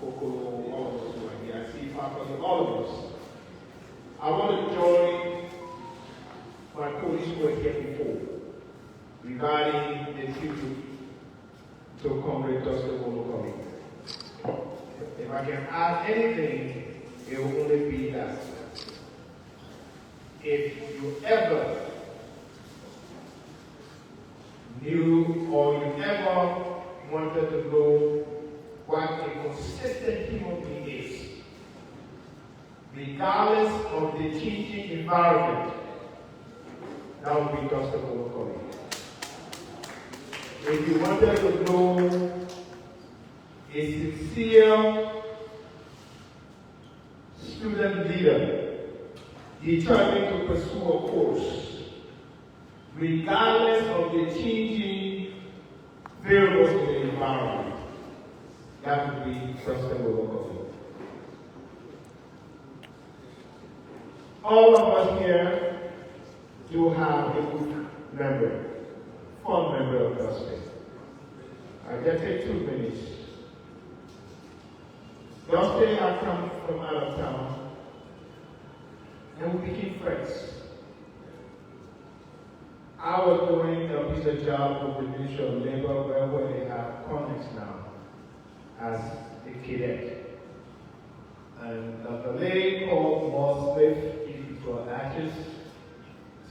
Wolokolie, all of us who are here. I see faculty, all of us. I want to join my colleagues who were here before regarding the tribute to Comrade Wolokolie. If I can add anything, it will only be that. If you ever knew or you ever wanted to know what a consistent human being is, regardless of the changing environment, that would be Dr. Wolokolie. If you wanted to know a sincere student leader, determined to pursue a course, regardless of the changing variables in the environment, that would be Dr. Wolokolie. All of us here do have a good memory, fond memory of Dustin. I just take 2 minutes. Dustin had come from out of town, and we became friends. I was doing a piece of job with the Ministry of Labor where they have connects now as a cadet. And the lady called Mosley for actors.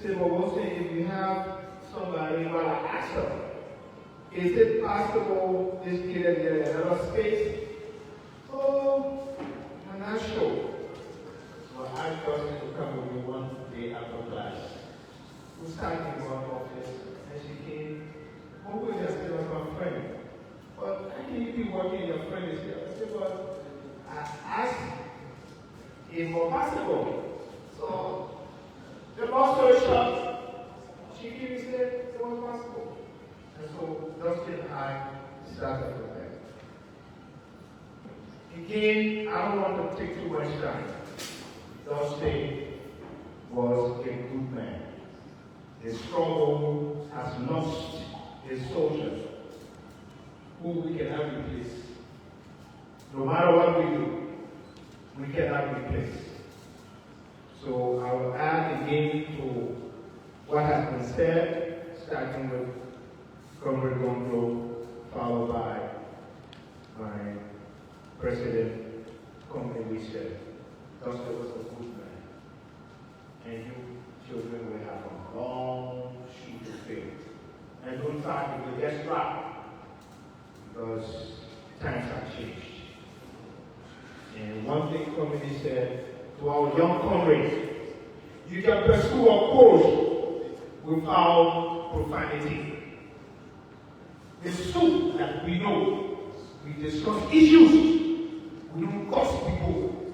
Said, well, we'll say if you have somebody, well, I asked her, is it possible this cadet get another space? Oh, I'm not sure. So I asked her to come with me one day after class. We started in one office, and she came. Oh, we just said, my friend. But how can you be working, your friend is here? I said, well, I asked if it was possible. So, the long story short, she came and said it was possible. And so, Dustin and I started with that. Again, I don't want to take too much time. Dustin was a good man. His struggle has lost his soldiers, who we cannot replace. No matter what we do, we cannot replace. So I will add again to what has been said, starting with Comrade Wolokolie, followed by my president, Comrade Wolokolie. Dustin was a good man. And you children will have a long shoe to fill. And don't try to just drop, because times have changed. And one thing Comrade said to our young comrades, you can pursue a course without profanity. The soup that we know, we discuss issues, we don't curse people.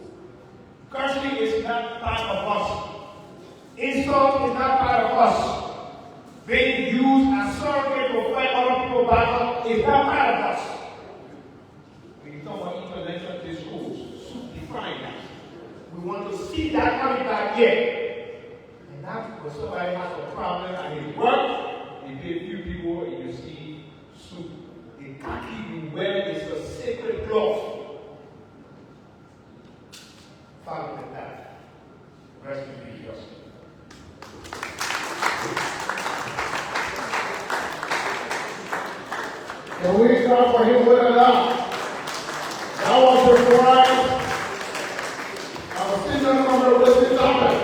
Cursing is not part of us. Insult is not part of us. Being used as surrogate to fight other people back is not part of us. When you talk about intellectual discourse, define that. We want to see that coming back here. And that's when somebody has a problem at his work, you pay a few people and you see soup. The khaki you wear is a sacred cloth. Follow with that. Rest in peace, Justin. Can we clap for him with a laugh? That was the prize. I was sitting on the wrestling topic.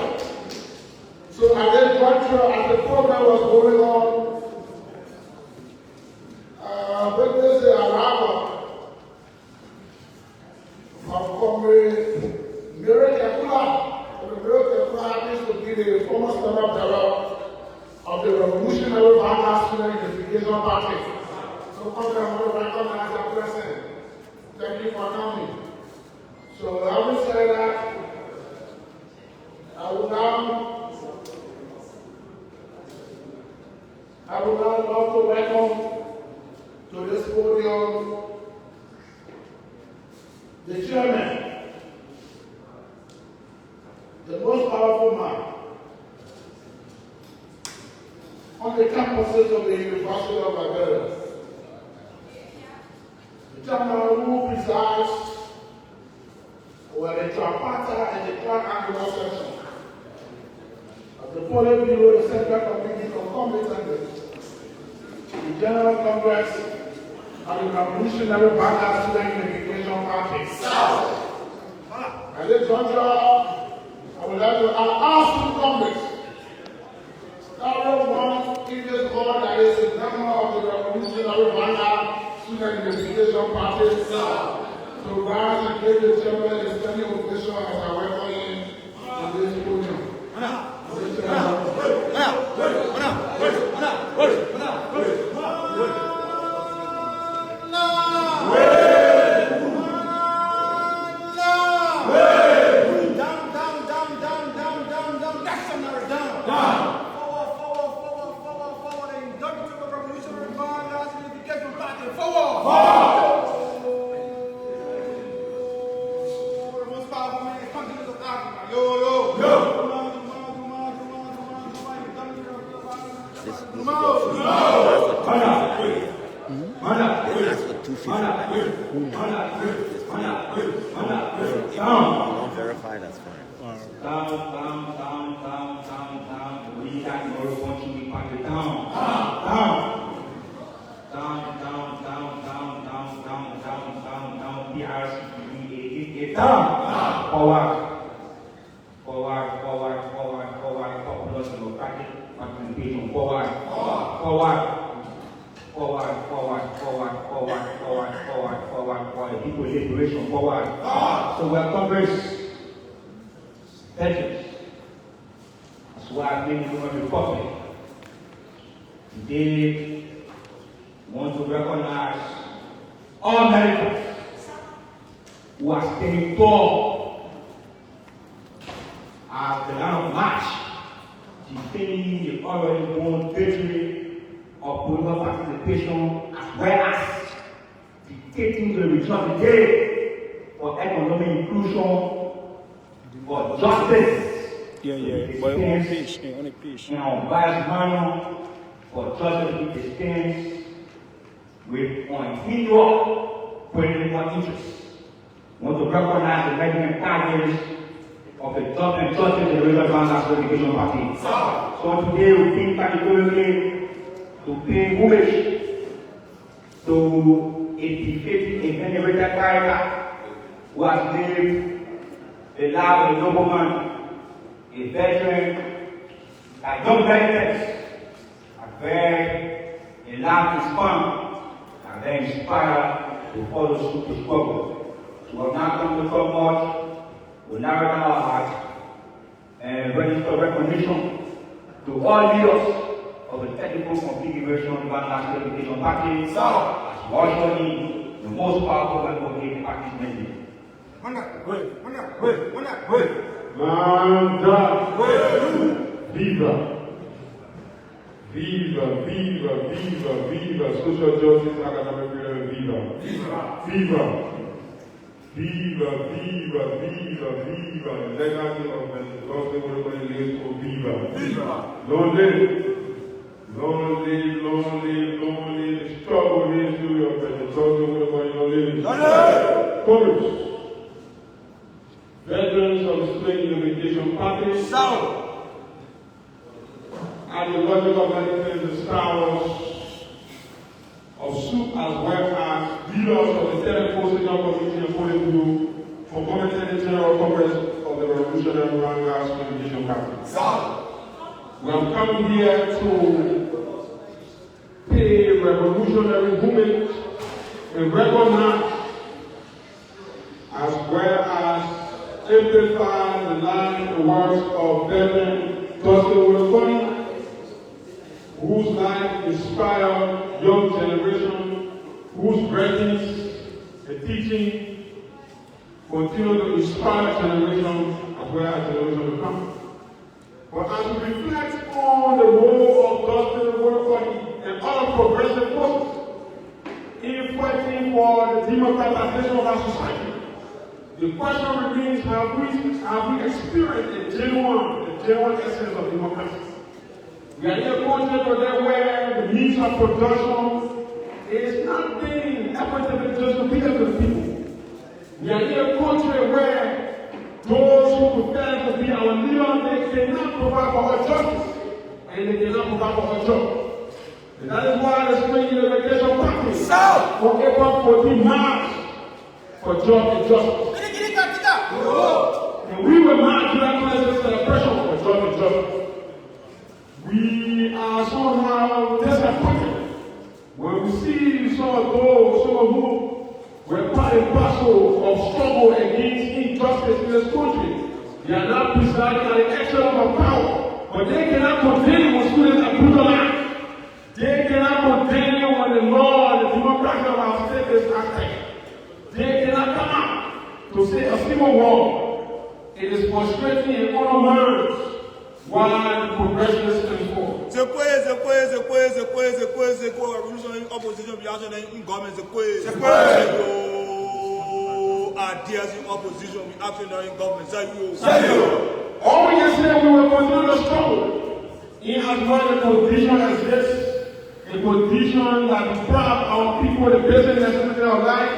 So I then got through as the program was going on. When there's a arrival from Comrade Miracle happens to be the former stand-up director of the Revolutionary Vanguard Student Unification Party. So Comrade, I want to recognize that person. Thank you for coming. So having said that, I would now love to welcome to this podium the chairman, the most powerful man on the campuses of the University of Liberia. The chairman who presides tripartite and the triangular section. Of the polling bureau, the Central Committee of Competence, the General Congress, and the Revolutionary Backup Student Unification Party. At this juncture, I would like to ask two Congress. One in this hall that is a member of the Revolutionary Backup Student Unification Party. To rise and give the chairman a standing ovation as I welcome him on this podium. Verify, that's fine. We got no responsibility party down. PRC down. Forward. Popular democratic participation. Forward. For the people liberation. Forward. So we are Congress. Veterans. That's why I think we're going to be public. Today, we want to recognize all Americans who are standing tall as the line of march, defending the already won victory of political participation, as well as dictating the return of the day for economic inclusion, for justice. But on a page. In our biased manner, for justice with the stance, with individual political interests. We want to recognize the regular targets of the Just and Justice and Racial Advanced Education Party. So today we think categorically to pay homage to a defeated and venerated character who has lived a life of a nobleman, a veteran, a young veteran, a very a life is fun, and very inspired to follow suit the struggle. So we have now come to so much, we narrow down our hearts and register recognition to all leaders of the technical configuration of the National Education Party, as virtually the most powerful and coordinated party mandate. Viva, social justice, academic freedom, viva, legacy of the gospel, Wolokolie, viva. Long live the struggle history of the gospel, Wolokolie. Comrades, veterans of the Student Unification Party, ideological veterans, the stars of soup, as well as leaders of the Technical Signal Committee and Polling Bureau for Committee General Congress of the Revolutionary Vanguard Education Party. We have come here to pay revolutionary homage and recognize, as well as amplify the life and works of veteran Wolokolie, whose life inspired young generation, whose writings and teaching continue to inspire generation as well as generation to come. But as we reflect on the role of Wolokolie and other progressive forces in fighting for the democratization of our society, the question remains: have we experienced the genuine essence of democracy? We are in a country where the means of production is not being equitably distributed to the people. We are in a country where Those who pretend to be our leaders, they cannot provide for our justice, and they cannot provide for our job. And that is why the spring unification party for April 14 march for job and justice. And we will march to that place of celebration for job and justice. We are somehow disappointed when we see some of who were part and parcel of struggle against injustice in this country. They are now presiding at the echelon of power, but they cannot continue when students are brutalized. They cannot continue when the law and the democracy of our state is attacked. They cannot come out to say a single word. It is frustrating in all words why the progression is coming forward. Revolutionary opposition reaction in government. Ideas in opposition reaction in government. All we can say, we will continue to struggle in as much a condition as this, a condition that deprives our people the basic necessity of life,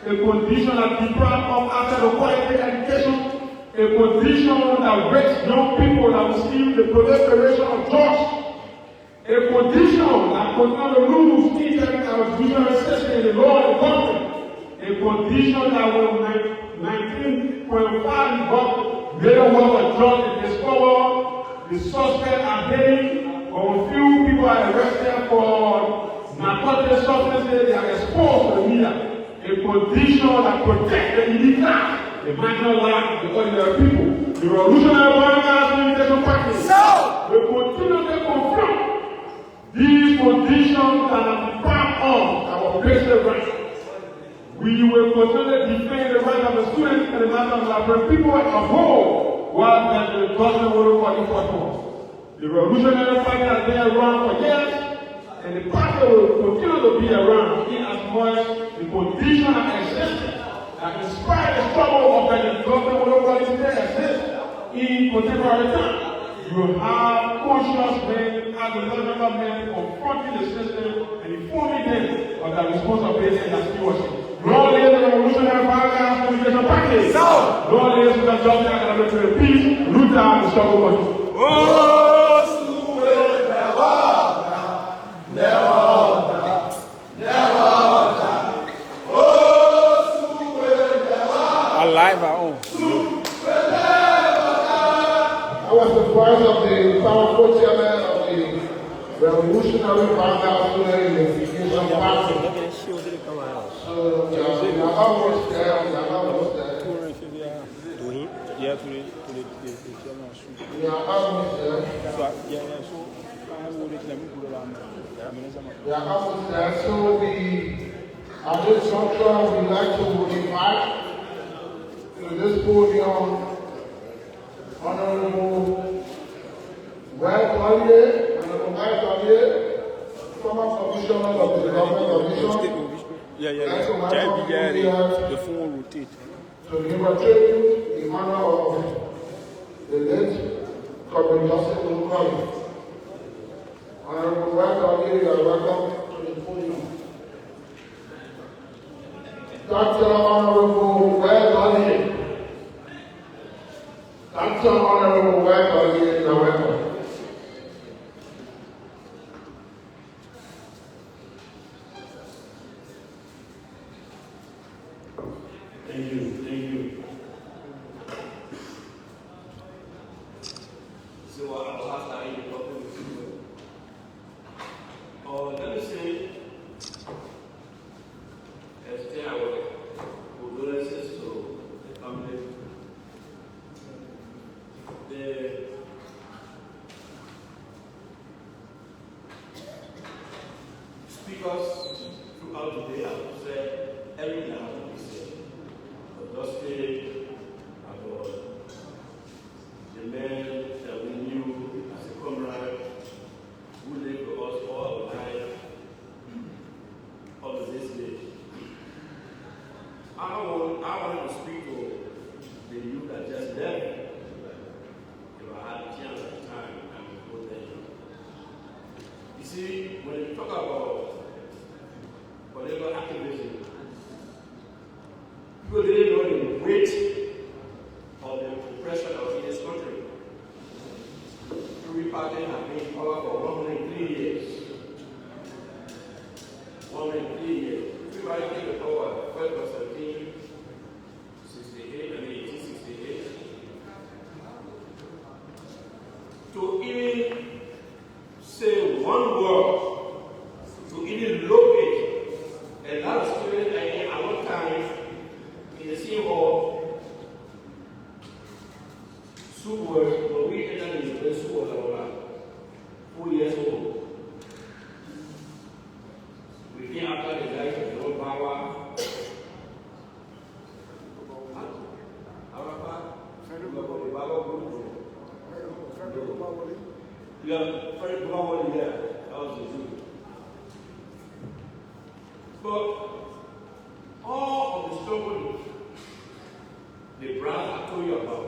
a condition that deprives of access to quality education, a condition that breaks young people that will see the proliferation of drugs, a condition that continues to lose interest our judicial system in the law and government, a condition that will 19.5 million worth of drugs is discovered, the suspects are hanging, or few people are arrested for narcotic substances, they are exposed to the media, a condition that protects the illegal. The marginal life of the ordinary people. The revolutionary communication practice will continue to confront these conditions that are deprived of our basic rights. We will continue to defend the rights of the students and the matters of our people as a whole, while the government will work for us. The revolutionary party has been around for years, and the party will continue to be around in as much the conditions that exist. And despite the struggle of the government Wolokolie today exists in contemporary time, you have conscious men and the local men confronting the system and informing them of their responsibility and their stewardship. Lord, leaders of the revolutionary violence communication package. Lord, leaders of the justice and the peace, root out the struggle for you. Alive our own. I was the voice of the powerful chairman of the Revolutionary Violence Unification Party. So we are almost there. We are almost there. We are almost there. We are almost there. So we, at this juncture, we like to invite to this podium Honorable Wolokolie, former commissioner of the government commission. The phone rotate. To give a tribute in honor of the late Comrade Wolokolie. Honorable Wolokolie, you are welcome to the podium. Dr. Honorable Wolokolie. Dr. Honorable Wolokolie, you are welcome. Thank you. So I will ask that you welcome to let me say, as I will condolences to the family. The speakers throughout the day have said everything that has to be said. But just say about the man that we knew as a comrade who lived with us all our life up to this day. I want to speak to the youth that just left. If I had a chance at the time, I would go there. You see, when you talk about political activism, people didn't know the weight of the when we entered the university was about 4 years old. We came after the life of the old power. Yeah, very Wolokolie, yeah, that was the truth. But all of the struggle the brand I told you about,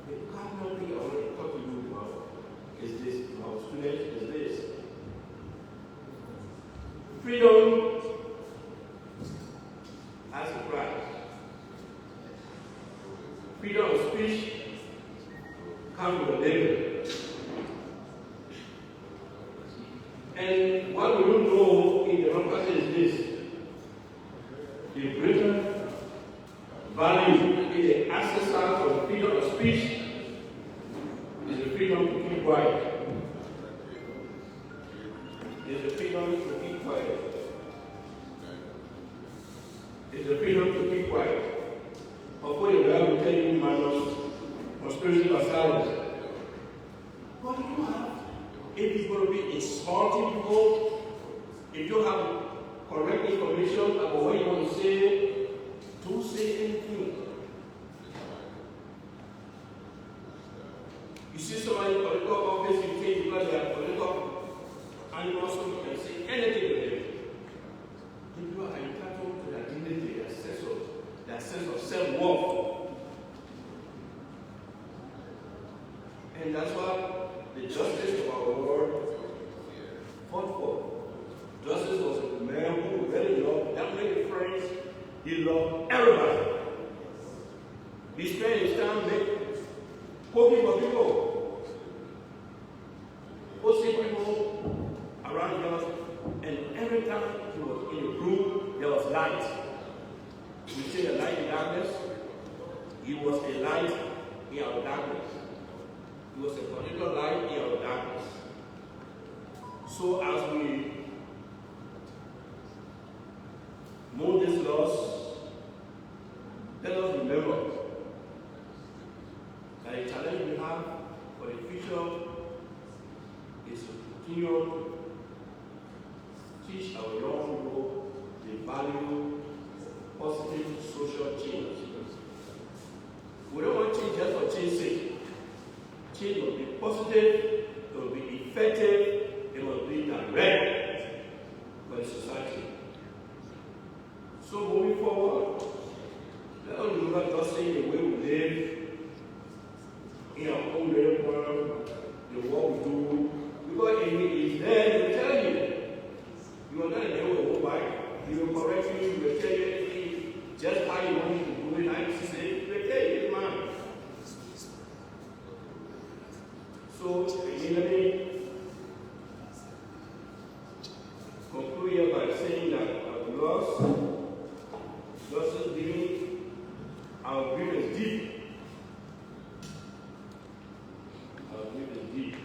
the cardinal thing I want to talk to you about is this, our students, is this. Freedom has a price. Freedom of speech comes with a label. And what we don't know in democracy is this. The greater value in the access of freedom of speech is the freedom to keep quiet. Is the freedom to keep quiet. Is the freedom to keep quiet. Of course, the Bible will tell you matters of spiritual silence. What do you have? If it's going to be insulting people, if you have correct information about what you want to say, don't say anything. You see somebody in political office, you think because they are political animals, so you can say anything to them. People are entitled to their dignity, their sense of self-worth. And that's what the justice of our world fought for. Justice was a man who really loved that many friends. He loved everybody. He spent his time hoping for people, hosting people around us, and every time he was in a group, there was light. We say a light in darkness. He was a light in our darkness. He was a political light in our darkness. So as we mold these laws, let us remember that the challenge we have for the future is to continue to teach our young people the value of positive social change. We don't want change just for change's sake. Change will be positive, it will be effective, it will be direct for the society. So moving forward, let us remember just saying the way we live in our own real world, the work we do, because if it is there, they will tell you. You are not a new bike, he will correct you, he will tell you just how you want it to do it, and say, he will tell you, man. So, again, let me conclude here by saying that our loss, justice giving, our grief is deep. Our grief is deep.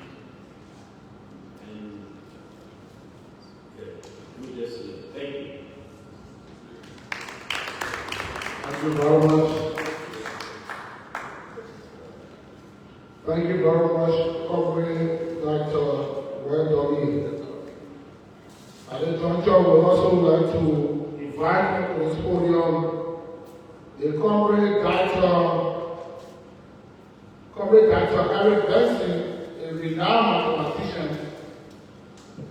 And we just thank you. Thank you very much. Thank you very much, Comrade Dr. Wolokolie. At this juncture, we would also like to invite to this podium the Comrade Dr. Eric Benson, a renowned mathematician,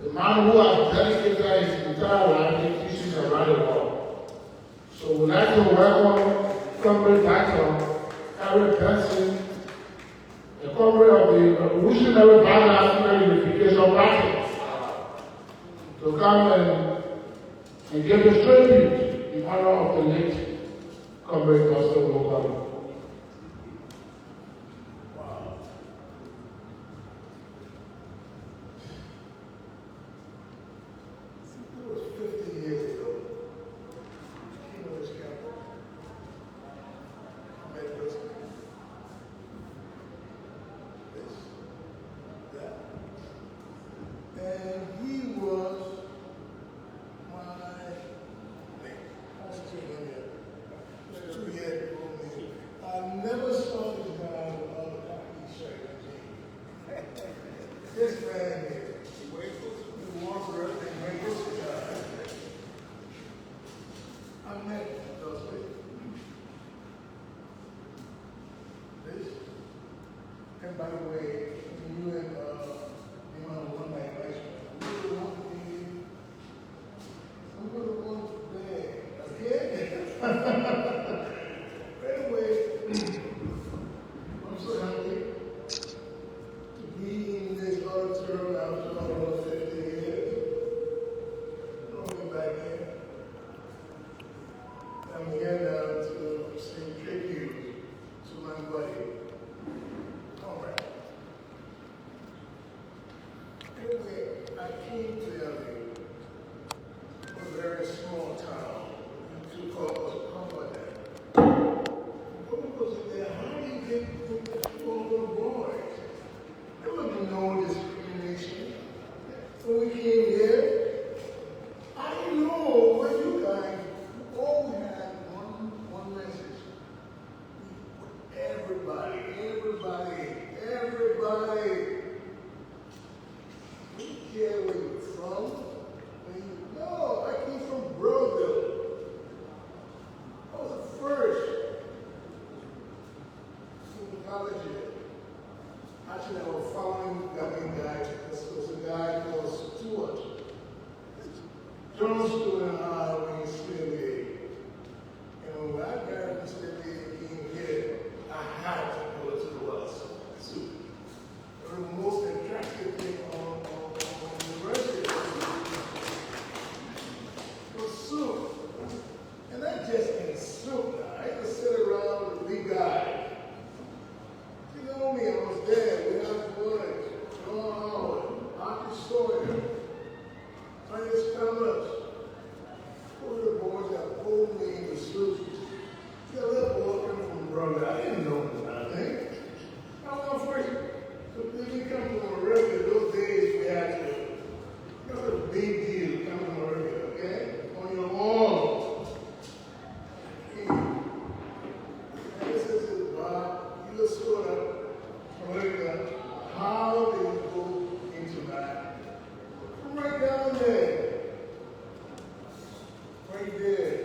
a man who has dedicated his entire life to teaching around the world. So we'd like to welcome Comrade Dr. Eric Benson, the comrade of the Revolutionary African Unification Party, to come and give a tribute in honor of the late Comrade Dr. Wolokolie. It was 50 years ago. He came on this campus. I met this, that. And he was my mate. I was 2 years old. I met Dusty. This, and by the way, you and one night restaurant, we were the ones there. Okay? Anyway, I'm so happy to be in this auditorium after almost 50 years. Going back in. I'm here now to sing tribute to my buddy, Comrade. Anyway, I came to LA, a very small town, to call Comrade. What was it there? How do you get with 2 little boys? There was no discrimination. When we came here, I don't know what you guys all had one message. Everybody. We don't care where you're from. No, I came from Broville. I was the first in the college here. Actually, I was following that guy. This was a guy called Stewart. John Stewart and I were in Sicily. And when I got to Sicily and came here, I had to go to the Wells Soup. It was the most attractive thing on the university. It was soup. And not just in soup now. I used to sit around with the big guy. You know me, I was there. We had Wood, John Howard, Archie Sawyer, Ernest Thomas. One of the boys that pulled me in the suit. See, a little boy coming from brother. I didn't know nothing. I was first. So when we come from America, those days we had to, it was a big deal coming from America, okay? On your own. And this is Bob. You just sort of America. How did you go into that? I'm right down there. Right there.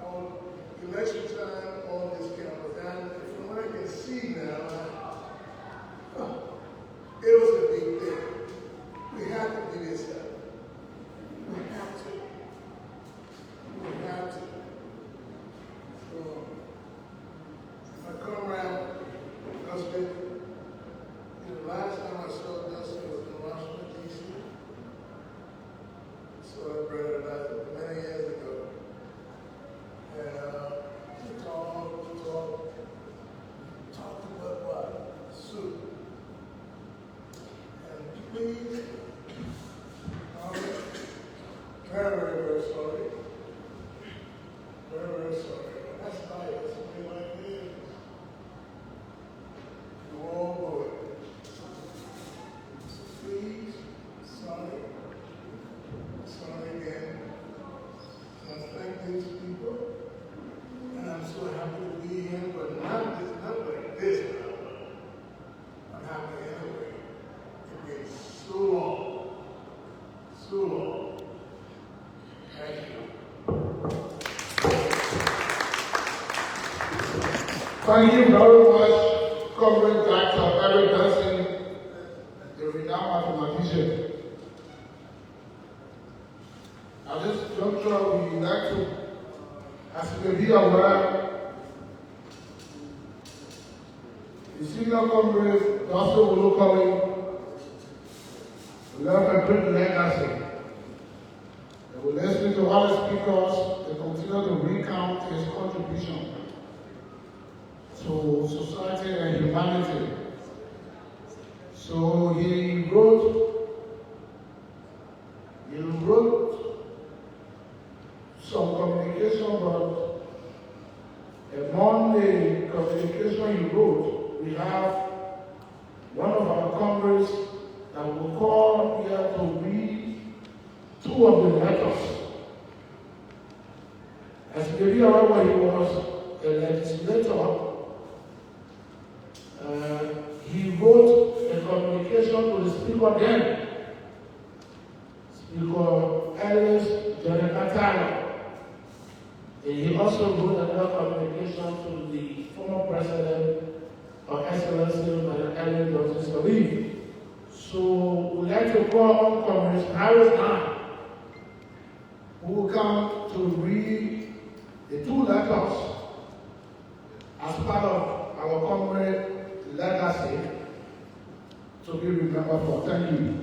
Our election time on this campus, and from what I can see now, it was a big thing. We have to do this stuff. We have to. We have to. So, my comrade, Dustin, the last time I saw Dustin was in Washington, D.C. So I brought it about many years ago. And we talked about what? Soup. And please, very, very sorry. Very, very sorry. That's life. That's the way life is. You all know it. Please, sorry. Sorry again. And I thank these people. And I'm so happy to be here, but not like this now. I'm happy anyway. It's been so long. So long. Thank you. Thank you very much, Comrade Dr. Eric Benson, the renowned mathematician. At this juncture, we would like to, as you may be aware, the senior comrade, Dr. Wolokolie, left a great legacy. And we're listening to other speakers and continue to recount his contribution to society and humanity. So he wrote some communication, but among the communication he wrote, we have one of our comrades that will call here to read 2 of the letters. As you may be aware, when he was a legislator, he wrote a communication to the speaker then, Speaker Ellis General dialogue. He also wrote another communication to the former president of Excellency Madam Johnson Sirleaf. So we'd like to call on Comrade Harris now, who will come to read the two letters as part of our Comrade legacy to be remembered for. Thank you.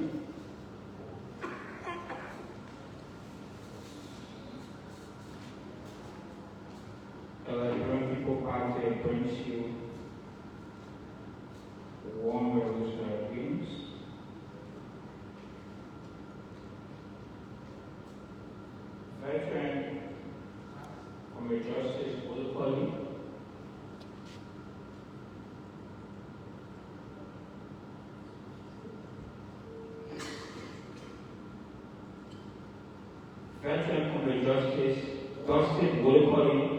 Young People Party brings you warm revolutionary greetings. Veteran Comrade Justice Wolokolie, Veteran Comrade Justice Wolokolie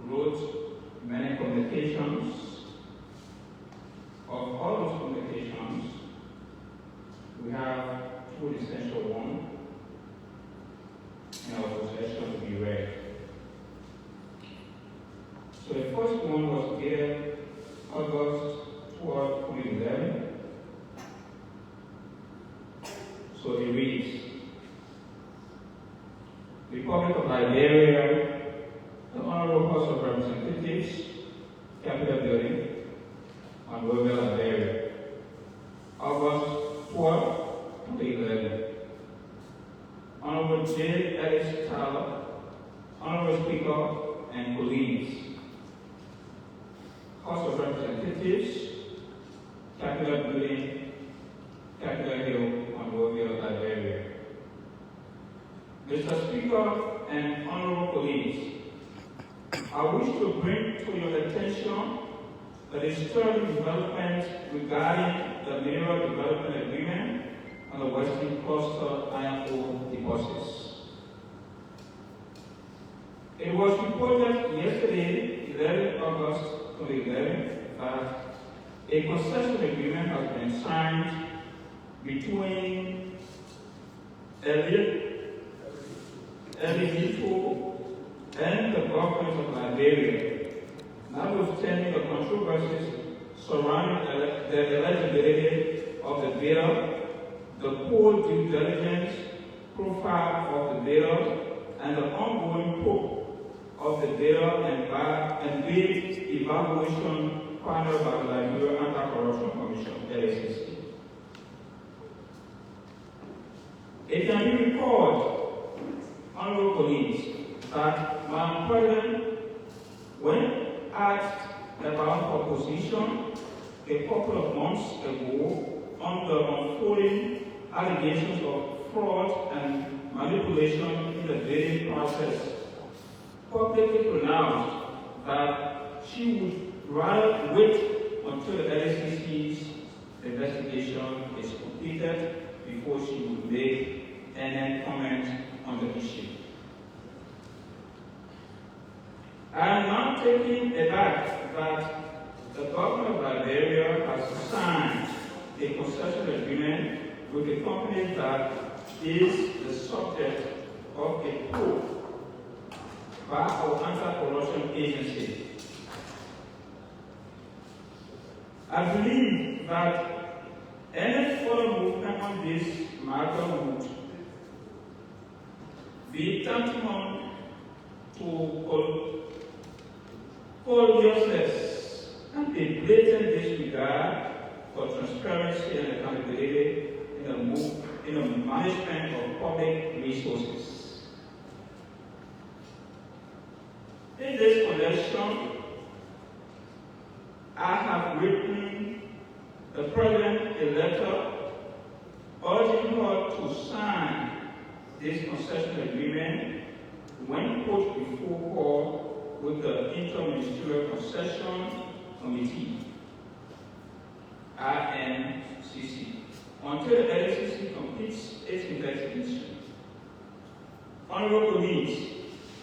wrote many communications. Of all those communications, we have two essential ones in our possession to be read. So the first one was dated August 12, 2011. So it reads, Republic of Liberia, the Honorable House of Representatives, Capitol Building, on Wolokolie, Liberia, August 12, 2011. Honorable J. Ellis Tyler, Honorable Speaker and colleagues, House of Representatives, Capitol Building, Capitol Hill, on Wolokolie, Liberia. Mr. Speaker and honorable colleagues, I wish to bring to your attention the disturbing development regarding the Mineral Development Agreement on the Western Cluster iron ore deposits. It was reported yesterday, 11 August 2011, that a concession agreement has been signed between Elito and the government of Liberia, notwithstanding the controversies surrounding the eligibility of the bidder, the poor due diligence profile of the bidder, and the ongoing probe of the bidder and bid evaluation panel by the Liberia Anti-Corruption Commission, LACC. It can be recalled, honorable colleagues, that Madam President, when asked about her position a couple of months ago on the unfolding allegations of fraud and manipulation in the bidding process, publicly pronounced that she would rather wait until the LACC's investigation is completed before she would make any comment on the issue. I am now taken aback that the government of Liberia has signed a concession agreement with a company that is the subject of a probe by our anti-corruption agency. I believe that any further movement on this matter would be tantamount to colorlessness and a blatant disregard for transparency and accountability in the management of public resources. In this connection, I have written the President a letter urging her to sign this concession agreement when put before her with the Interministerial Concession Committee, INCC, until the LACC completes its investigation. Honorable colleagues,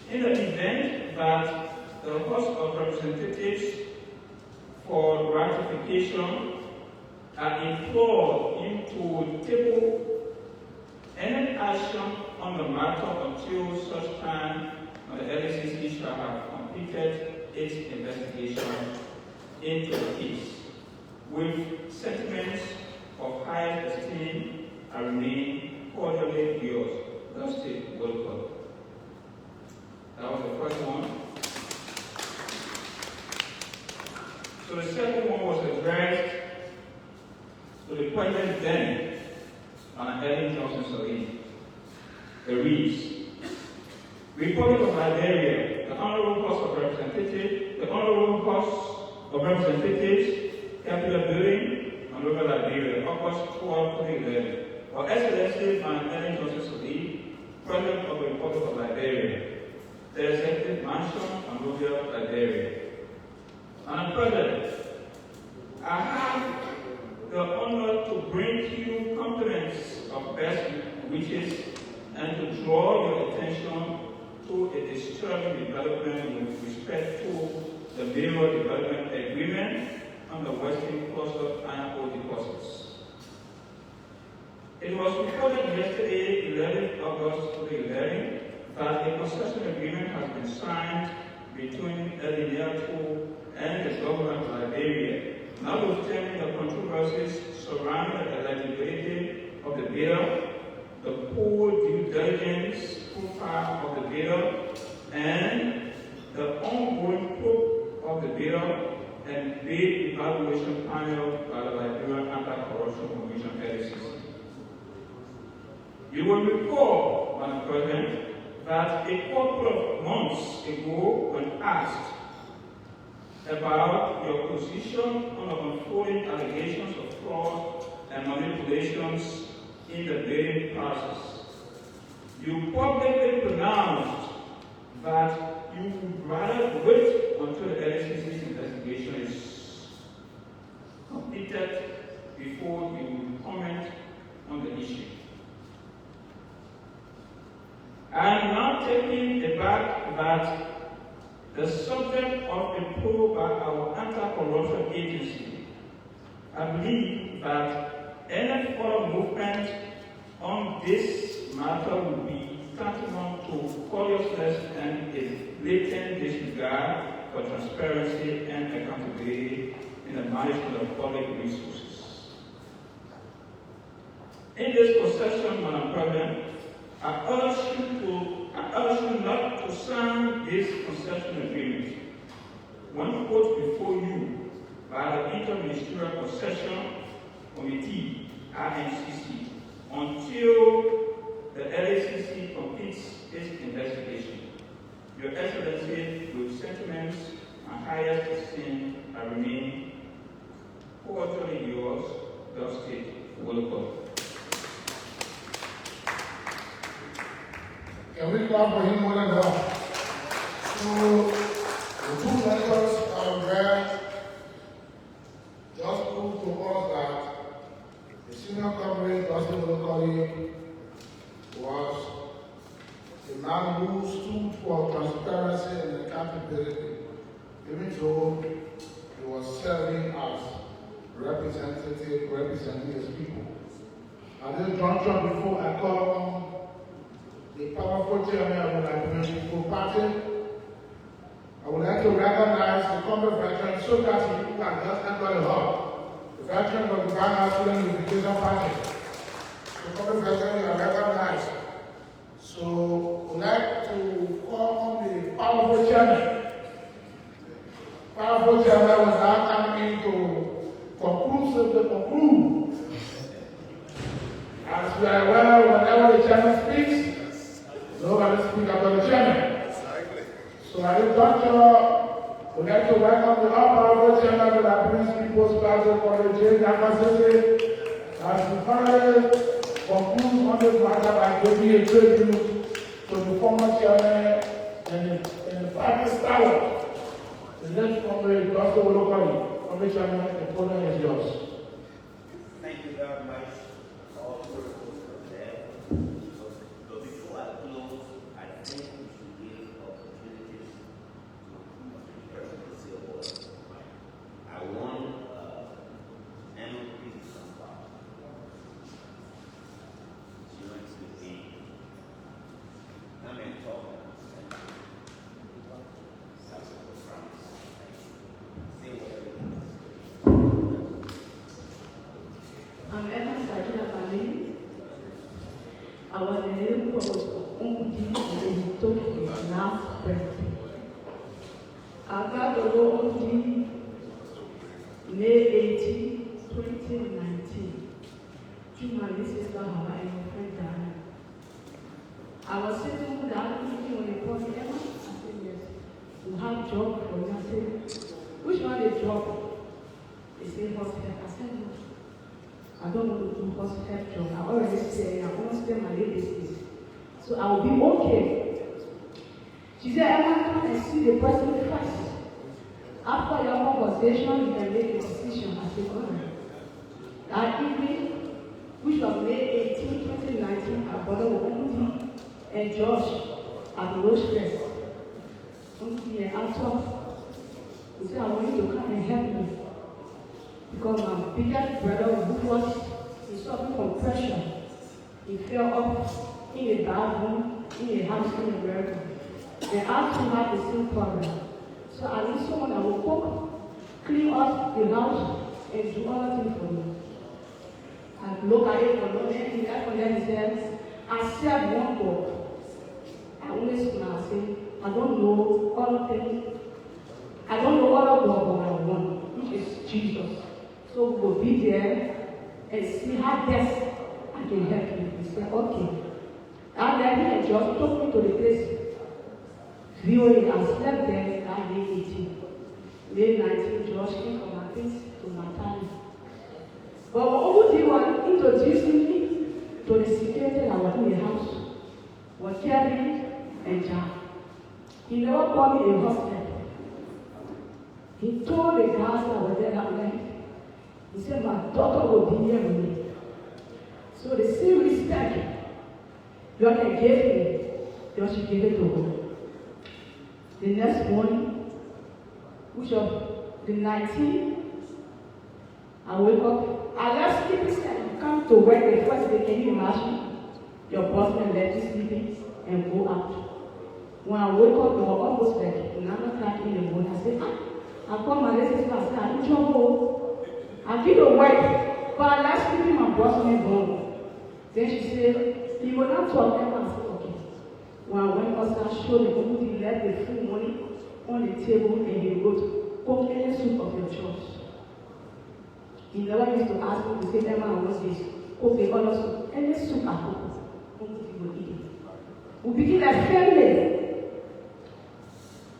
in the event that the House of Representatives for ratification are implored into table any action on the matter until such time the LCC shall have completed its investigation into the case. With sentiments of high esteem, I remain cordially yours, Dusty Wolokolie. That was the first one. So the second one was addressed to the President then, on Ellen Johnson Sirleaf. It reads, Republic of Liberia, the Honorable House of Representatives, Capitol Building, on River Liberia, August 12, 2011. Her Excellency Ellen Johnson Sirleaf, President of the Republic of Liberia, the Executive Mansion on River Liberia. Madam President, I have the honor to bring you compliments of best wishes and to draw your attention to a disturbing development with respect to the Mineral Development Agreement on the Western Cluster iron ore deposits. It was reported yesterday, 11 August 2011, that a concession agreement has been signed between Elineatu and the government of Liberia, notwithstanding the controversies surrounding the eligibility of the bidder, the poor due diligence profile of the bidder, and the ongoing probe of the bidder and bid evaluation panel by the Liberian Anti-Corruption Commission LCC. You will recall, Madam President, that a couple of months ago, when asked about your position on the unfolding allegations of fraud and manipulations in the bidding process, you publicly pronounced that you would rather wait until the LCC's investigation is completed before you would comment on the issue. I am now taking aback that the subject of a probe by our anti-corruption agency, I believe that any further movement on this matter will be tantamount to carelessness and a blatant disregard for transparency and accountability in the management of public resources. In this concession, Madam President, I urge you not to sign this concession agreement. When put before you by the Interministerial Concession Committee, INCC, until the LACC completes its investigation. Your Excellency, with sentiments and highest esteem, I remain cordially yours, Dusty Wolokolie. Can we clap for him more than that? So, the two members are there just prove to us that the senior comrade, Dusty Wolokolie, was a man who stood for transparency and accountability, even though he was serving as representative, representing his people. At this juncture, before I call the powerful chairman of the Liberian People Party, I would like to recognize the Comrade veteran so that he can just enter the hall. The veteran of the Ghana Student Unification Party. The Comrade veteran, you are recognized. So, I would like to call on the powerful chairman. Powerful chairman was now coming to conclude. As we are aware, whenever the chairman speaks, nobody speaks after the chairman. So at this juncture, we'd like to welcome the all-powerful chairman of the Liberian People's Party, Comrade James Akpasese, as the finally concludes on this matter by giving a tribute to the former chairman and the party stalwart, the next Comrade Dusty Wolokolie. Comrade Chairman, the podium is yours. Thank you very much. All persons are there. But before I close, I think we should give opportunities to persons to say a word. I want MLP to come back. She wants to I was in a little course of Uncle and he told me his last birthday. I got to go Uncle May 18, 2019. Juma, this is how I am friend Diana. I was sitting with the other people when they called me, Emma. I said, yes. You have job for you. I said, which one is job? They say hospital. I said, no. I don't want to do hospital job. I already said I want to spend my ladies. So I will be okay. She said, Emma, come and see the person first. After your conversation, you can make a decision. I said, all right. That evening, which was May 18, 2019, I brought up Uncle and Josh at the Roche Fest. Uncle and Antoine, he said, I want you to come and help me. Because my biggest brother he suffered from pressure. He fell off in a bathroom, in a house in America. And I too had the same problem. So I need someone that will cook, clean up the house, and do other things for me. I look at it for long, and he said, I serve one God. I always smile, I say, I don't know all things. I don't know all God, but I want, which is Jesus. So we will be there and see how best I can help you. He said, okay. And then he just took me to the place. Viewing, I slept there that May 18. May 19, Josh came from my place to my time. But what he was introducing me to the security that was in the house was Kevin and Jack. He never called me a husband. He told the guys that were there that night, he said, my daughter will be here with me. So the same respect God gave me, God should give it to her. The next morning, which was the 19th, I wake up. I left sleeping and you come to work the first day. Can you imagine? Your boss will let you sleep and go out. When I wake up, it was almost like 9 o'clock in the morning. I said, I called my little sister. I said, I'm in trouble. I did the work, but I left sleeping, my boss went home. Then she said, you will not talk. And I said, okay. When I went outside, I showed him, he left the full money on the table and he wrote, cook any soup of your choice. He never used to ask me to say, Emma, I want this. Cook the other soup. Any soup I cook, he will eat it. We begin like family.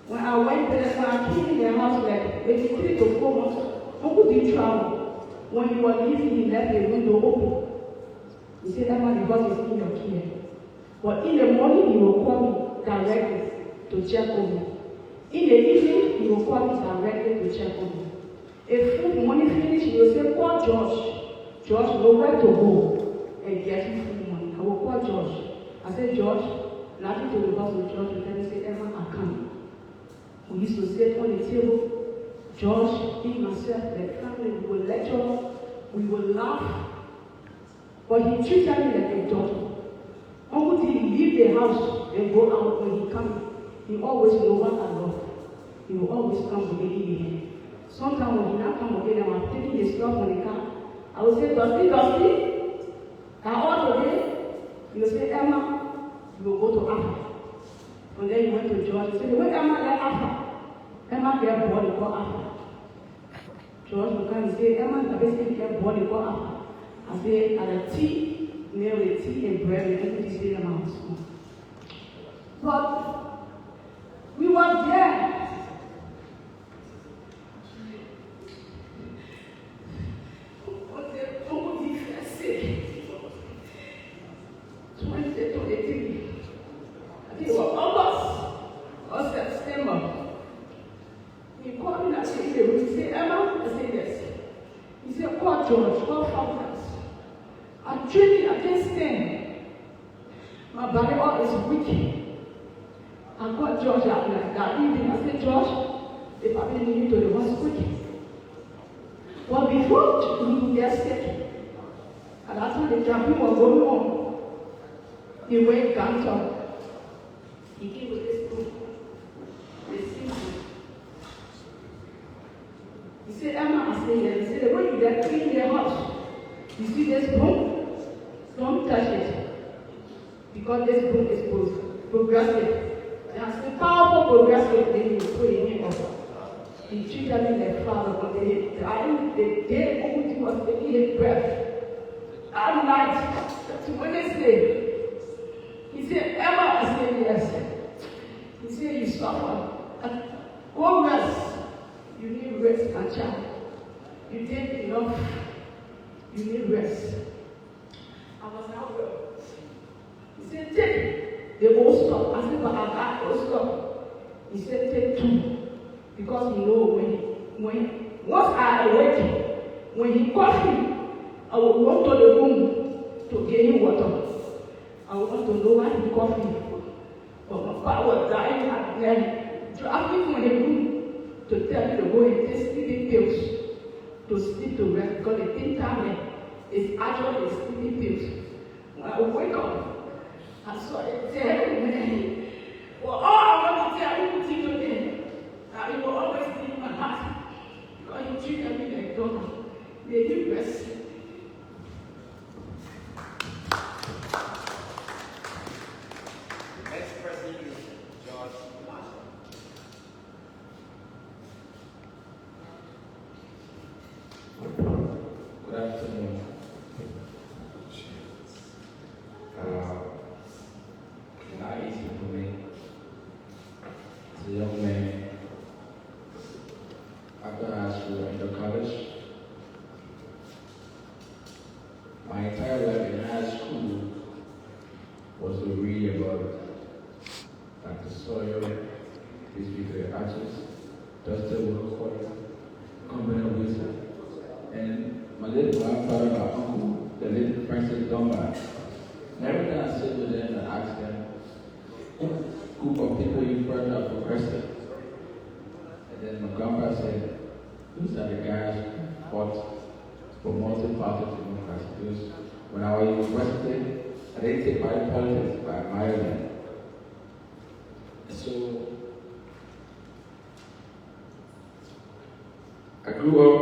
When I went there, when I came in the house, like maybe 3 to 4 months, Uncle did travel. When he was leaving, he left the window open. He said, Emma, because it's in your care. But in the morning, he will call me directly to check on me. In the evening, he will call me directly to check on me. If food money finish, he will say, call Josh. Josh know where to go and get me food money. I will call Josh. I said, Josh, nothing to the boss with Josh. And then he said, Emma, I come. We used to sit on the table. Josh, me, myself, the family, we will lecture, we will laugh. But he treated me like a daughter. Uncle didn't leave the house and go out when he comes. He always knows what I love. He will always come with me in the hand. Sometimes when he not come again, and I'm taking his stuff on the car, I will say, Dusty, I ought today. He will say, Emma, you will go to Africa. And then he went to George. He said, when Emma left Africa, Emma get bored and go Africa. George will come and say, Emma, the basically get bored and go Africa. I say, at a tea, nearly tea and bread, and everything is in the house. But we were there. George, call Congress. I'm training against them. My body all is weak. I called George out like that evening. I said, George, they probably need you to the hospital. But before we could get sick, and that's when the jumping was going on, he went downtown. He came with this broom. They sing. He said, Emma, I said, yes. He said, when you get clean their house, you see this broom? Don't touch it. Because this broom is progressive. There's a powerful progressive thing you put in him. He treated me like father, but the day Oguti was taking his breath. At night, to Wednesday, he said, Emma, I said, yes. He said, you suffer. Go rest. You need rest, my child. You did enough. You need rest. I was not well. He said, take it. They won't stop. I said, but I can't stop. He said, take 2. Because he knows once I awaken, when he calls me, I will run to the room to get him water. I want to know why he called me. But my father was dying and then dragged me from the room to tell me to go and take sleeping pills to sleep to rest because the thing time is actually sleeping pills. When I wake up, I saw it tell me, well, all I want to tell you today, that you will always be in my heart because you treated me like daughter. May you rest. Next person is George Marshall. Good afternoon. It's not easy for me as a young man after high school and into college. My entire life in high school was to read about Dr. Sawyer, these people, artists, Dr. Wolokolie, Comrade, and my late grandfather, my uncle, the late Francis Dunbar. And every time I sit with them and ask them, what group of people you heard are progressive? And then my grandpa said, these are the guys who fought for multi-party democracy. Because when I was in university, I didn't take part in politics, but I admired them. And so I grew up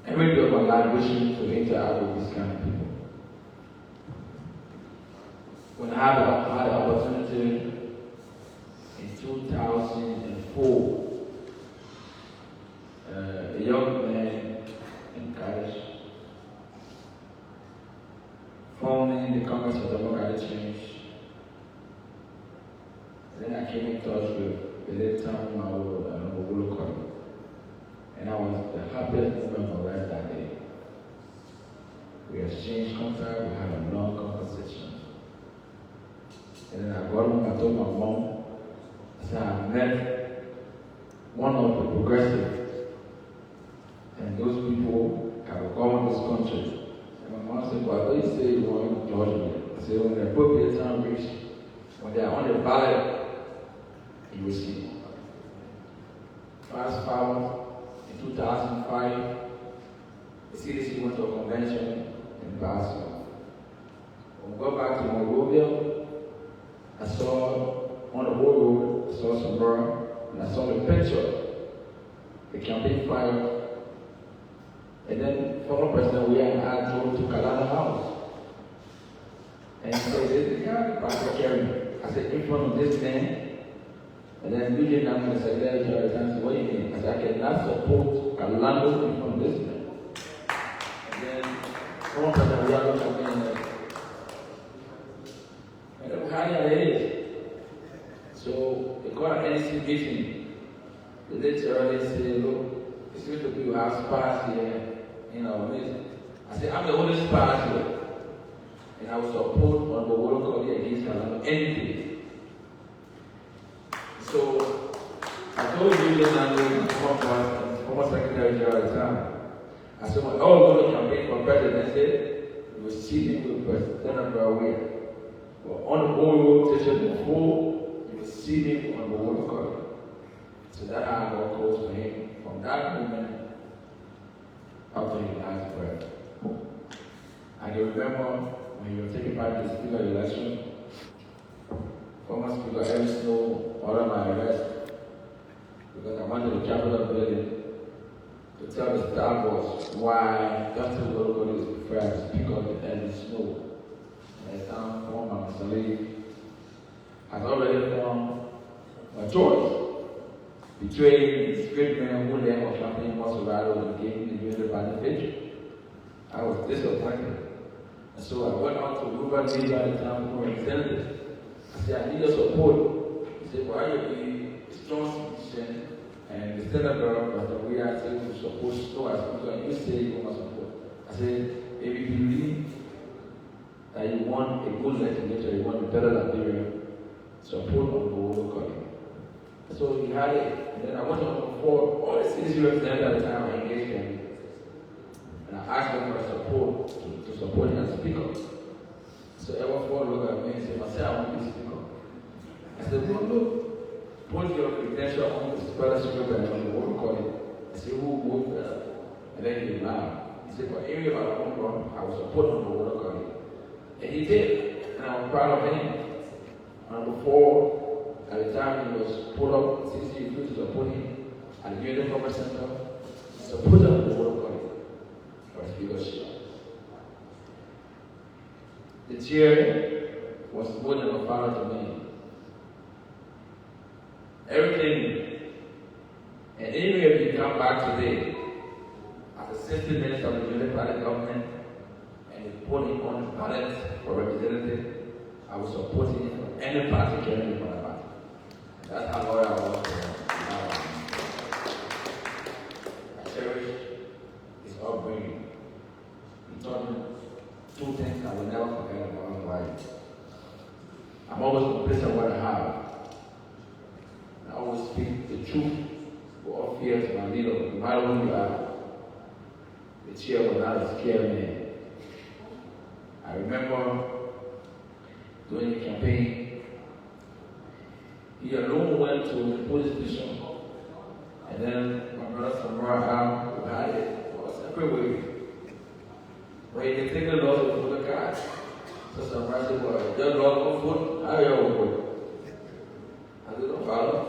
every day of my life wishing to interact with these kind of people. When I had the opportunity in 2004, a young man in college forming the Congress for Democratic Change. Then I came in touch with the late time Wolokolie. And I was the happiest moment of my life that day. We exchanged contact, we had a long conversation. And then I got home, I told my mom, I said, I met one of the progressives. And those people have come to this country. And my mom said, well, what do you say you want to judge me? I said, when the appropriate time reaches, when they are on the ballot, you will see. Fast forward, in 2005, the CDC went to a convention in Basel. When we got back to Monrovia, I saw on the whole road, I saw some burn, and I saw the picture, the campaign flyer. And then former President William and I drove to Kalana House. And he said, this is the guy Pastor Kerry. I said, in front of this man. And then usually I'm going to say, there, said, what do you mean? I said, I cannot support Kalando in front of this man. And then former President William looked at me and said, and look how it is. So they got an NC meeting. The literally said, look, it seems to be you have spies here. You know, I said, I'm the only spy here. And I will support on the Wolokolie against Kalando anything. So I told you that I'm going to former Secretary General at the time. I said, when all going to campaign for presidency, you will see me with President Wolokolie. But on the whole station before, you will see me on the Wolokolie. So that I got close to him. From that moment, after his last breath. And you remember when you were taking part in the speaker election, former Speaker because every snow order my arrest because I went to the Capitol building to tell the Star Wars why Dr. Wolokolie is preferred to speak up the early snow. And I found former Masali has already formed a choice between his great man who then was campaigning Maserado and gave him the unit by the victory. I was disappointed. And so I went on to Ruben Lee by the time we were representative. I said, I need your support. He said, why you be a strong citizen and the senator, but we are saying to support snow as speaker, and you say you want support. I said, if you believe that you want a good legislature, you want a better Liberia, support on the Wolokolie. So he had it. And then I went on for all the cities you represented at the time I engaged them. And I asked them for support to support him as speaker. So everyone looked at me and said, I want to be speaker. I said, well, look, put your credential on the scholarship and on the Wolokolie. I said, who moved that? And then he laughed. He said, for every I will support on the Wolokolie. And he did. And I was proud of him. And before, at the time he was put up, since he refused to support him at the Union Conference Center, he supported the Wolokolie for his leadership. The chair was more than a father to me. Everything, and even if you come back today, after 60 minutes of the Union Party government, and you put him on the ballot for representative, I will support him for any party carrying for the party. That's how loyal I was to him. I cherish his upbringing. He taught me two things I will never forget about my life. I'm always complacent what I have. I always speak the truth with all fear to my leader, no matter who you are. The chair was not a scary man. I remember during the campaign, he alone went to the police station, and then my brother Samara who had it was everywhere. But he didn't take the laws of the card. So Samara said, well, just lost one foot, how are you going? I said, no problem.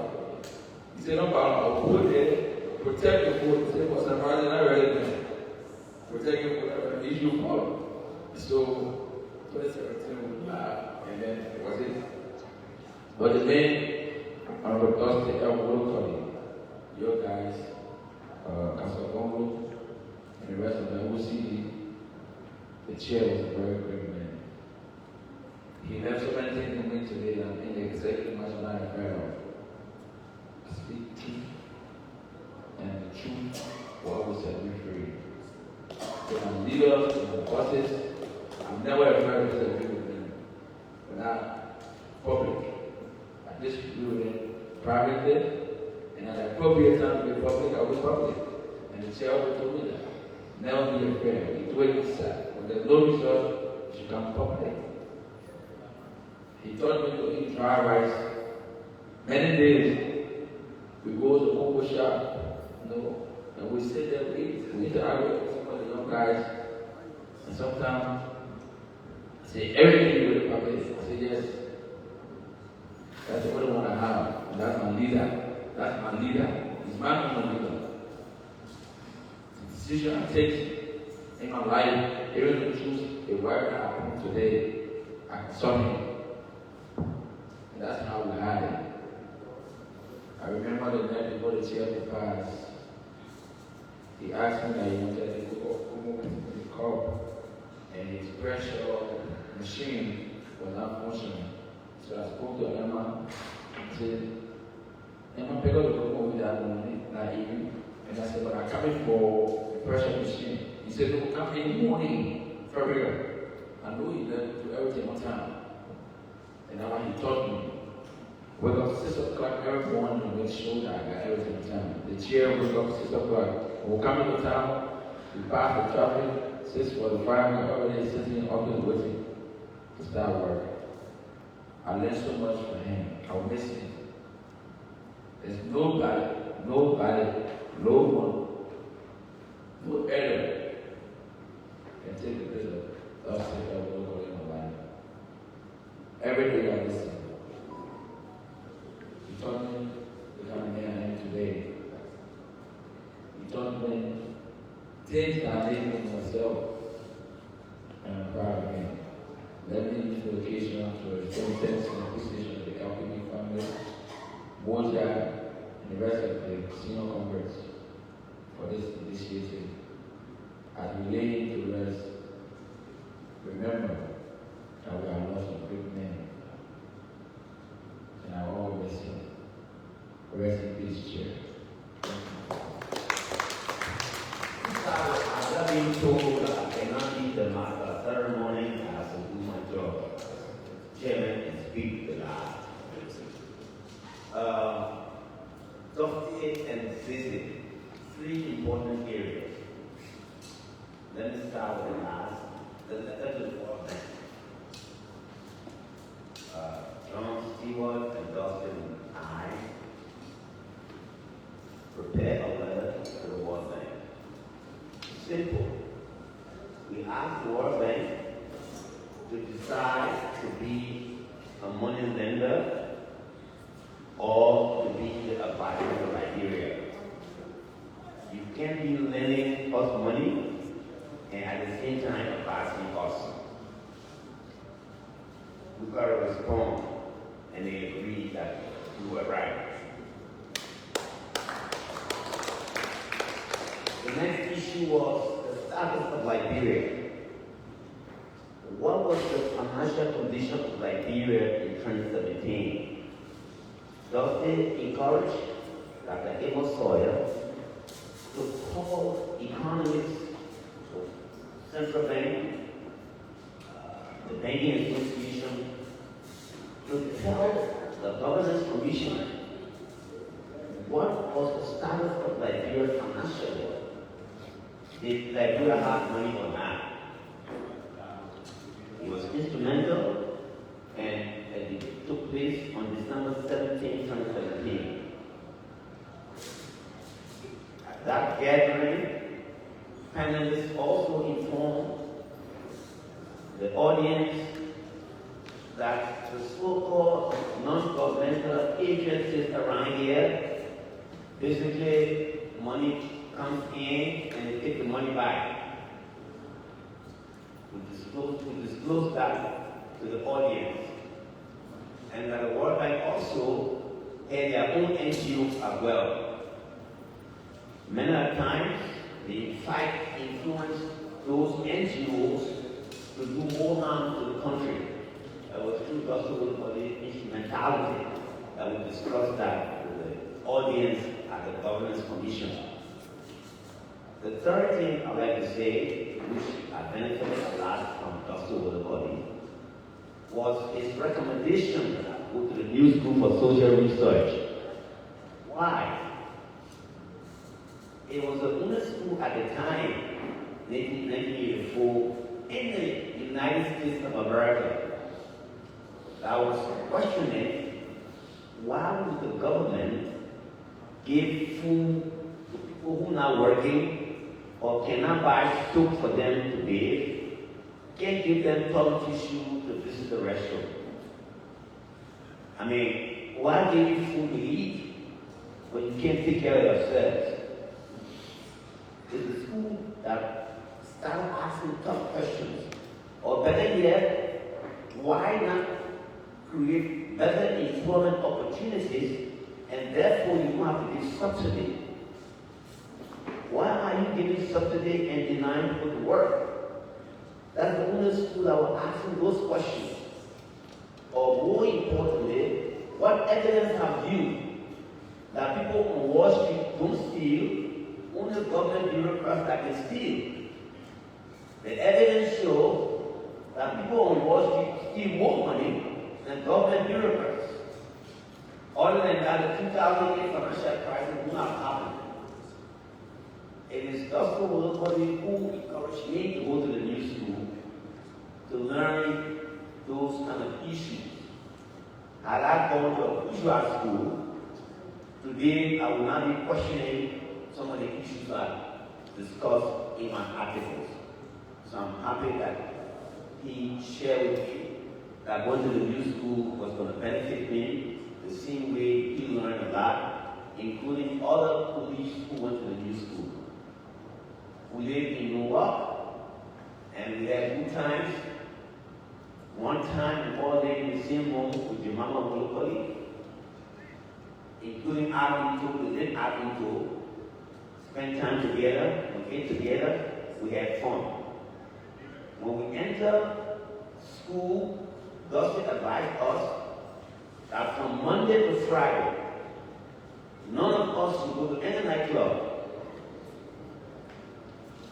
He said, no problem, I'll put it, protect the foot. He said, well, Samara, not ready now. Protect it whatever issue follow. So 2017 we laughed, and then it was it. But the main Honorable Dusty Wolokolie, your guys, Kasabongo, and the rest of the OCD, the chair was a very great man. He left so many things for me today that I'm in the executive national affair. I speak truth, and the truth will always set me free. So my leaders, my bosses, I'm never afraid to disagree with them. But not public. I disagree with them privately, and at the appropriate time to be public, I will be public. And the chair will tell me that. Never be afraid. You do it yourself. When there's no result, you should come public. He taught me to eat dry rice. Many days, we go to the Congo shop, and we sit there, we eat dry rice. Guys, and sometimes I say everything with the public. I say yes. That's the only one I have. And that's my leader. That's my leader. He's my leader. The decision I take in my life, even to choose a wife that happened today, I saw him. And that's how we had it. I remember the night before the chair was passed. He asked me that he wanted to go in the cup, and his pressure machine was not functioning. So I spoke to Emma and said, Emma, pick up the cup with that morning, not even. And I said, but I'm coming for the pressure machine. He said, no, come in the morning, for real. I know he learned to do everything on time. And now he taught me. Wake up 6 o'clock every morning and make sure that I got everything on time. The chair wake up 6 o'clock. We'll come into town, we pass the traffic, 6:45, we're already sitting in office waiting to start work. I learned so much from him. I will miss him. There's nobody, no one, no error can take the place of Dusty Wolokolie in my life. Every day I listen. Wanda, and the rest of the senior congress for this initiative. As we lay to rest, remember that we are lost of great men and are all missing. Rest in peace, Chair. I've been told that I cannot leave the master ceremony. I have to do my job as chairman and speak the last. Justice and visit, three important areas. Let me start with the last. The letter to the government. John Stewart and Dustin and I prepared a letter to the World Bank. Simple. We asked the World Bank to decide to be a money lender or to be the advisor of Liberia. You can't be lending us money and at the same time advising us. We got to respond, and they agreed that we were right. The next issue was the status of Liberia. What was the financial condition of Liberia in 2017? Does it encourage Dr. Amos Sawyer to call economists, central bank, the banking association, to tell the governance commission what was the status of Liberia financially? Did Liberia have money or not? It was instrumental, and it took place on December 17, 2017. At that gathering, panelists also informed the audience that the so-called non-governmental agencies around here, basically money comes in and they take the money back. We disclose that to the audience. And that the World Bank also had their own NGOs as well. Many times, they in fact influence those NGOs to do more harm to the country. That was through Wolokolie instrumentality that we discussed that with the audience at the Governance Commission. The third thing I'd like to say, which I benefited a lot from Dr. Wolokolie, was his recommendation that I go to the News Group for Social Research. Why? It was the only school at the time, 1984, in the United States of America that was questioning why would the government give food to people who are not working or cannot buy soap for them to bathe, can't give them toilet tissue to visit the restroom. I mean, why give you food to eat when you can't take care of yourselves? It's a school that started asking tough questions. Or better yet, why not create better employment opportunities and therefore you don't have to give subsidy? Why are you giving subsidy and denying people to work? That's the only school that was asking those questions. Or more importantly, what evidence have you that people on Wall Street don't steal, only government bureaucrats that can steal? The evidence shows that people on Wall Street steal more money than government bureaucrats. Other than that, the 2008 financial crisis would not happen. It is Dr. Wolokolie who encouraged me to go to the new school to learn those kind of issues. Had I gone to a usual school, today I would not be questioning some of the issues I discussed in my articles. So I'm happy that he shared with me that going to the new school was going to benefit me the same way he learned a lot, including other police who went to the new school. We lived in New York, and we had good times. One time, we all lived in the same room with your mama Wolokolie, including our into, within our into, spend time together, we get together, we have fun. When we enter school, Dusty advised us that from Monday to Friday, none of us will go to any nightclub.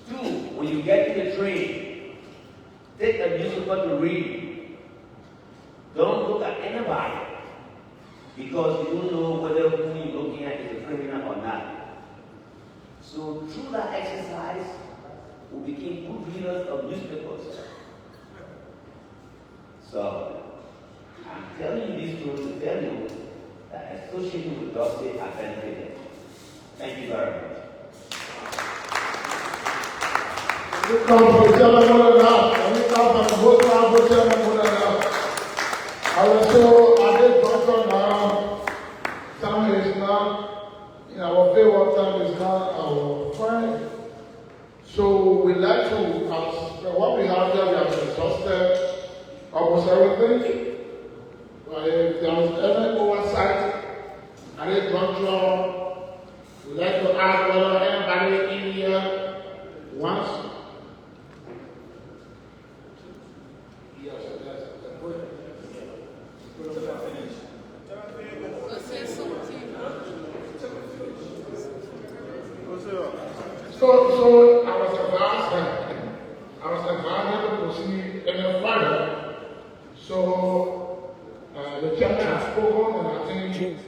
2, when you get in the train, take a newspaper to read. Don't look at anybody, because you don't know whether who you're looking at is a criminal or not. So through that exercise, we became good readers of newspapers. So I'm telling you this to tell you that associating with Dusty are benefited. Thank you very much. We come from the Chairman Mola, and we come from the both of the Chairman Mola. Also, I did doctor now. Time is not in our favor, time is not our friend. So we like to, what we have here, we have exhausted almost everything. If there is any oversight, I did doctor. We like to ask whether anybody in here wants. So I was advised to proceed any further. So the chairman has spoken, and I think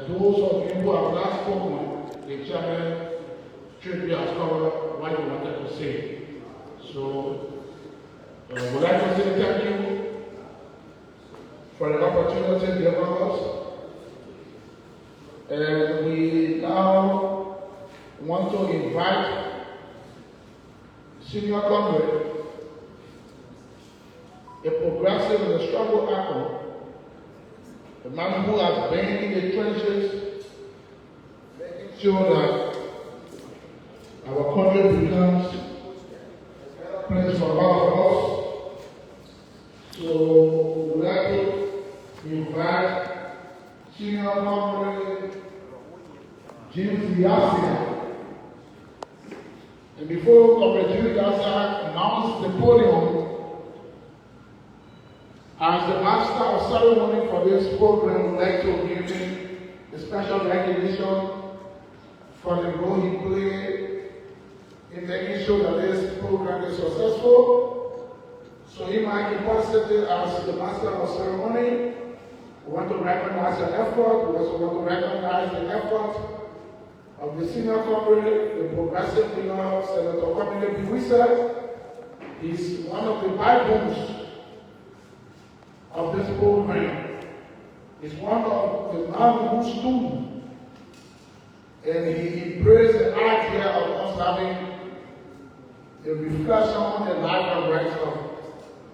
those of you who have not spoken, the chairman should be as covered what you wanted to say. So would like to say thank you for the opportunity given us. And we now want to invite Senior Comrade, a progressive and a struggle actor, the man who has been in the trenches, making sure that our country becomes a better place for all of us. So we would like to invite Senior Comrade James Yasia. And before Comrade James Yasia announces the podium, as the master of ceremony for this program, would like to give him a special recognition for the role he played in making sure that this program is successful. So in my capacity as the master of ceremony, we want to recognize the effort. We also want to recognize the effort of the Senior Comrade, the progressive leader, Senator Comrade Biwisa. He's one of the backbones of this program. He's one of the man who stood, and he embraced the idea of us having a reflection on the life and works of